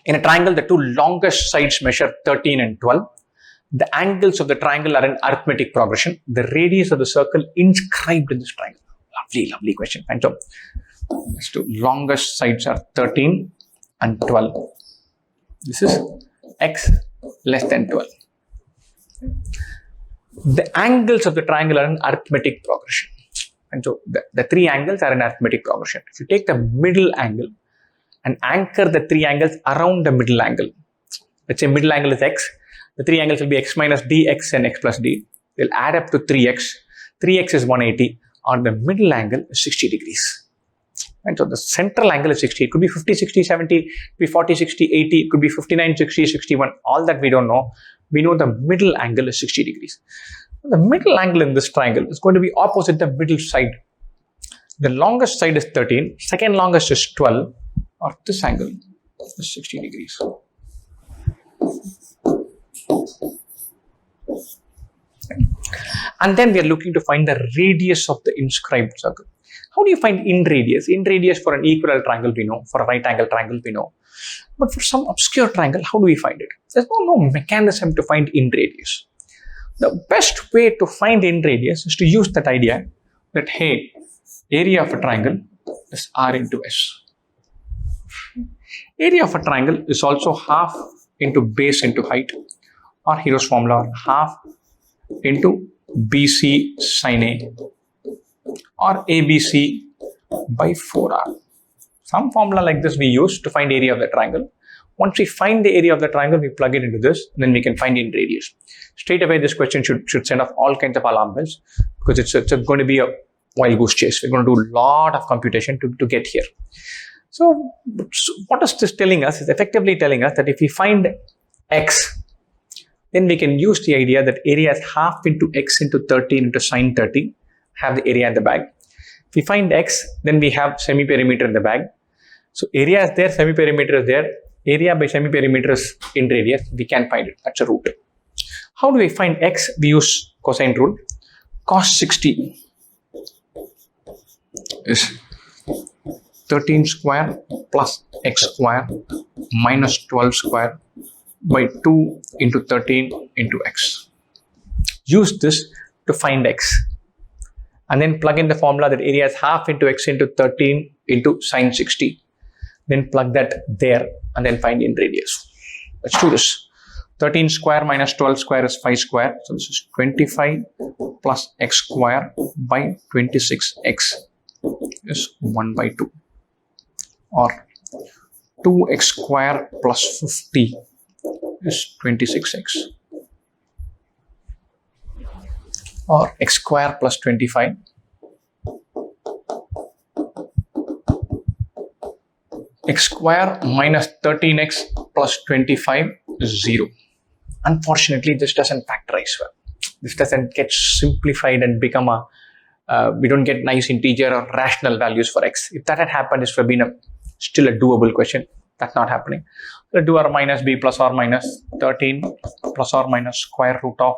In a triangle, the two longest sides measure 13 and 12. The angles of the triangle are in arithmetic progression. The radius of the circle inscribed in this triangle. Lovely, lovely question. And so, these two longest sides are 13 and 12. This is x less than 12. The angles of the triangle are in arithmetic progression. And so, the three angles are in arithmetic progression. If you take the middle angle and anchor the three angles around the middle angle, let's say middle angle is x, the three angles will be x minus d, x and x plus d. They'll add up to 3x. 3x is 180, or the middle angle is 60 degrees. And so the central angle is 60. It could be 50, 60, 70, it could be 40, 60, 80, it could be 59, 60, 61. All that we don't know. We know the middle angle is 60 degrees. The middle angle in this triangle is going to be opposite the middle side. The longest side is 13, second longest is 12, or this angle is 60 degrees. And then we are looking to find the radius of the inscribed circle. How do you find in radius? In radius for an equilateral triangle we know, for a right angle triangle we know. But for some obscure triangle, how do we find it? There's no mechanism to find in radius. The best way to find in radius is to use that idea that, hey, area of a triangle is r into s. Area of a triangle is also half into base into height, or Hero's formula, half into BC sin A, or ABC by 4R. Some formula like this we use to find area of the triangle. Once we find the area of the triangle, we plug it into this, and then we can find in radius. Straight away, this question should send off all kinds of alarm bells, because it's going to be a wild goose chase. We're going to do a lot of computation to get here. So what is this telling us? It's effectively telling us that if we find x, then we can use the idea that area is half into x into 13 into sine 30, have the area in the bag. If we find x, then we have semi-perimeter in the bag. So area is there, semi-perimeter is there. Area by semi-perimeter is in radius. We can find it. That's a root. How do we find x? We use cosine rule. Cos 60 is 13 square plus x square minus 12 square by 2 into 13 into x. Use this to find x. And then plug in the formula that area is half into x into 13 into sine 60. Then plug that there and then find in radius. Let's do this. 13 square minus 12 square is 5 square. So this is 25 plus x square by 26x is 1 by 2. Or 2x square plus 50 is 26x. Or x square plus 25 x square minus 13x plus 25 is 0. Unfortunately, this doesn't factorize well. This doesn't get simplified and become we don't get nice integer or rational values for x. If that had happened, this would have been still a doable question. That's not happening. Let's do r minus b plus or minus 13 plus or minus square root of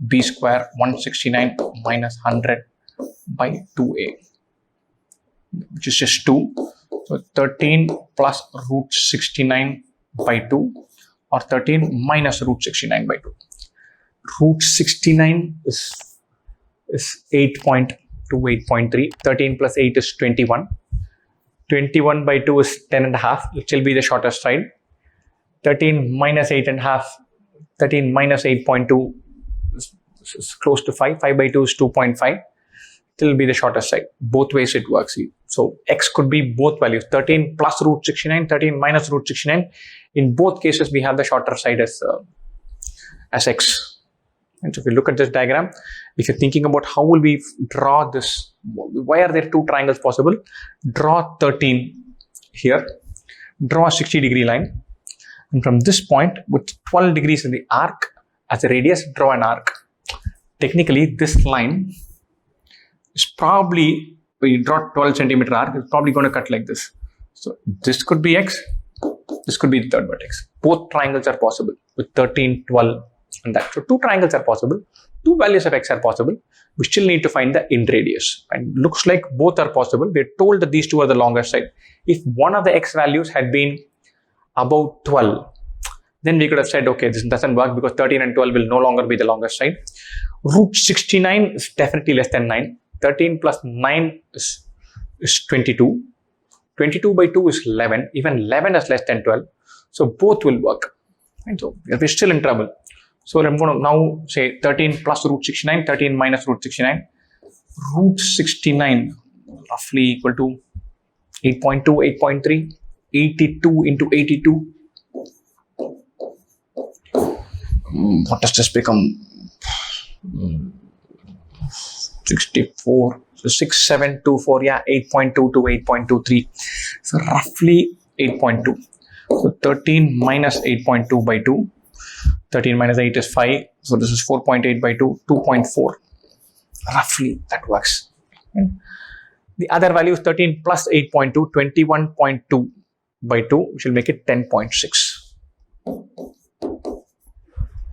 b square 169 minus 100 by 2a, which is just 2. So 13 plus root 69 by 2, or 13 minus root 69 by 2. Root 69 is 8.2, 8.3. 13 plus 8 is 21. 21 by 2 is 10 and a half, which will be the shortest side. 13 minus 8 and a half, 13 minus 8.2 is close to 5. 5 by 2 is 2.5. It will be the shortest side. Both ways it works. So x could be both values, 13 plus root 69, 13 minus root 69. In both cases, we have the shorter side as x. And so if you look at this diagram, if you're thinking about how will we draw this, why are there two triangles possible? Draw 13 here, draw a 60 degree line, and from this point with 12 degrees in the arc as a radius, draw an arc. Technically, this line is probably, when you draw 12 centimeter arc, it's probably going to cut like this. So this could be x, this could be the third vertex. Both triangles are possible with 13, 12 and that. So two triangles are possible, two values of x are possible. We still need to find the in radius, and looks like both are possible. We're told that these two are the longer side. If one of the x values had been above 12, then we could have said, okay, this doesn't work because 13 and 12 will no longer be the longest side. Root 69 is definitely less than 9. 13 plus 9 is 22. 22 by 2 is 11. Even 11 is less than 12. So both will work. And so we're still in trouble. So I'm going to now say 13 plus root 69, 13 minus root 69. Root 69 roughly equal to 8.2, 8.3, 82 into 82. What does this become? 64. So 6724, yeah, 8.2 to 8.23. So roughly 8.2. So 13 minus 8.2 by 2. 13 minus 8 is 5. So this is 4.8 by 2, 2.4. Roughly that works. And the other value is 13 plus 8.2, 21.2 by 2, which will make it 10.6.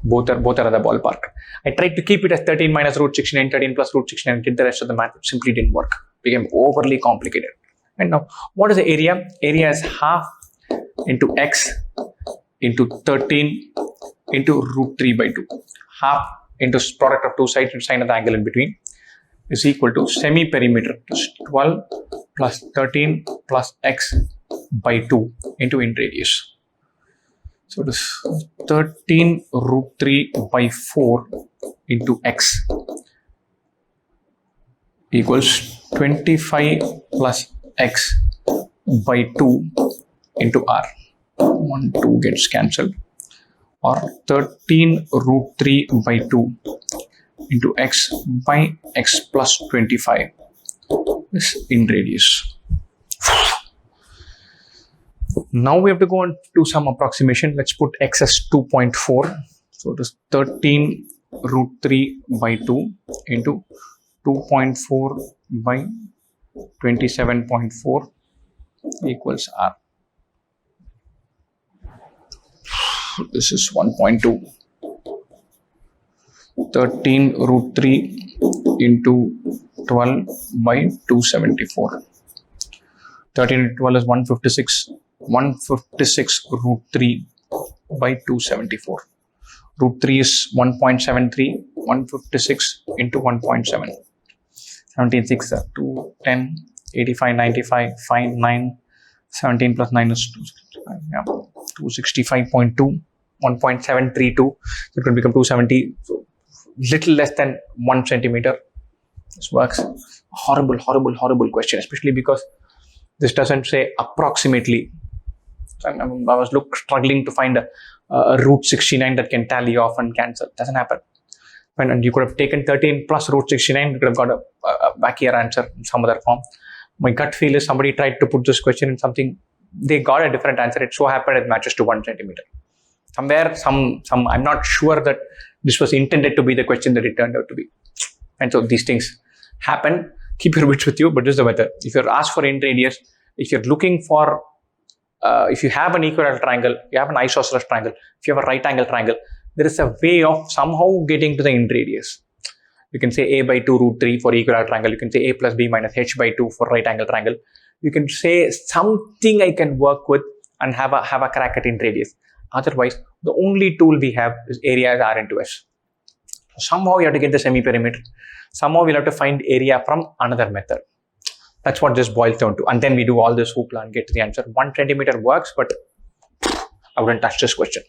Both are the ballpark. I tried to keep it as 13 minus root 69, 13 plus root 69, did the rest of the math. It simply didn't work. Became overly complicated. And now, what is the area? Area is half into x into 13 into root 3 by 2. Half into product of two sides and sine of the angle in between is equal to semi-perimeter. Just 12 plus 13 plus x by 2 into in radius. So it is 13 root 3 by 4 into x equals 25 plus x by 2 into r. 1, 2 gets cancelled. Or 13 root 3 by 2 into x by x plus 25 is in radius. Now we have to go on to some approximation. Let's put x as 2.4. So it is 13 root 3 by 2 into 2.4 by 27.4 equals r. This is 1.2. 13 root 3 into 12 by 274. 13 into 12 is 156. 156 root 3 by 274. Root 3 is 1.73. 156 into 1.7. 17, 6, 2, 10, 85, 95, 5, 9. 17 plus 9 is 265. Yeah. 265.2. 1.732. So it will become 270. So little less than 1 centimeter. This works. Horrible question, especially because this doesn't say approximately. So I was struggling to find a root 69 that can tally off and cancel. It doesn't happen. And you could have taken 13 plus root 69. You could have got a backier answer in some other form. My gut feel is somebody tried to put this question in something. They got a different answer. It so happened it matches to 1 centimeter. Somewhere, I'm not sure that this was intended to be the question that it turned out to be. And so these things happen. Keep your wits with you, but this is the method. If you're asked for in radius, if you're looking for, if you have an equilateral triangle, you have an isosceles triangle, if you have a right angle triangle, there is a way of somehow getting to the in radius. You can say a by 2 root 3 for equilateral triangle. You can say a plus b minus h by 2 for right angle triangle. You can say something I can work with and have a crack at in radius. Otherwise, the only tool we have is area as r into s. Somehow you have to get the semi-perimeter. Somehow we'll have to find area from another method. That's what this boils down to. And then we do all this hoopla and get to the answer. 1 centimeter works, but I wouldn't touch this question.